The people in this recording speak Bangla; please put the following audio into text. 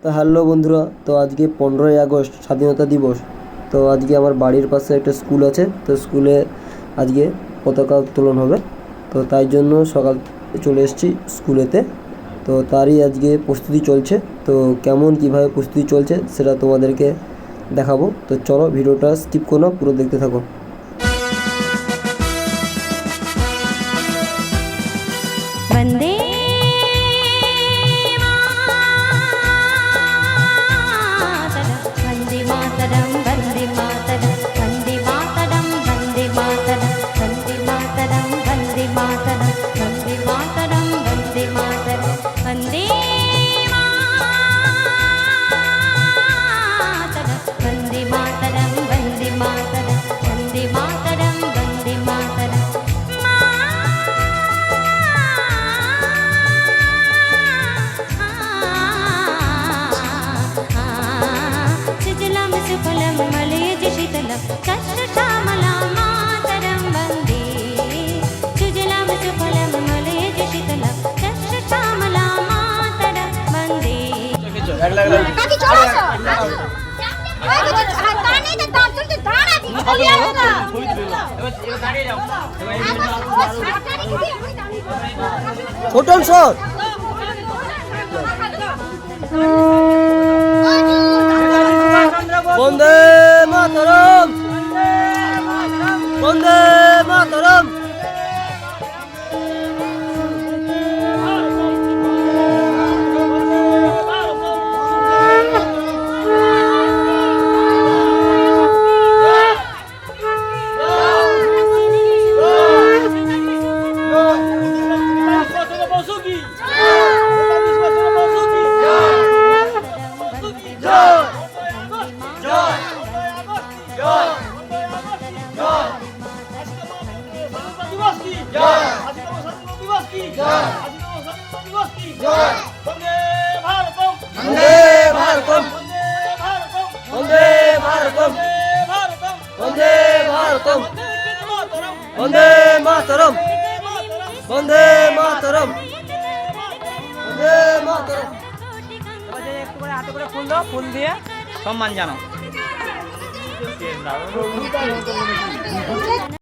তো হ্যালো বন্ধুরা, তো আজকে 15ই আগস্ট স্বাধীনতা দিবস। তো আজকে আমার বাড়ির পাশে একটা স্কুল আছে, তো স্কুলে আজকে পতাকা উত্তোলন হবে। তো তাই জন্য সকাল চলে এসেছি স্কুলেতে। তো তারই আজকে প্রস্তুতি চলছে। তো কেমন কীভাবে প্রস্তুতি চলছে সেটা তোমাদেরকে দেখাবো। তো চলো ভিডিওটা স্কিপ করো না, পুরো দেখতে থাকো। वंदे मातरम वंदे मातरम वंदे मातरम वंदे मातरम वंदे मातरम वंदे मातरम वंदे मातरम वंदे मातरम वंदे मातरम वंदे मातरम वंदे मातरम वंदे मातरम वंदे मातरम सुजलां सुफलं मलयज शीतलं कष्टश्यामलां मातरं वन्दे सुजलां सुफलं मलयज शीतलं कष्टश्यामलां मातरं वन्दे काकी छोड़ो सो ओए ताने तो तान तुम दाना दी चलिए होगा एगो दाঁড়িয়ে যাও ছোটন স্যার বন্দে মাতরম, বন্দে মাতরম। বন্দে মাতরম, বন্দে মাতরম, বন্দে মাতরম। একটু করে হাতে করে ফুল দাও, ফুল দিয়ে সম্মান জানাও।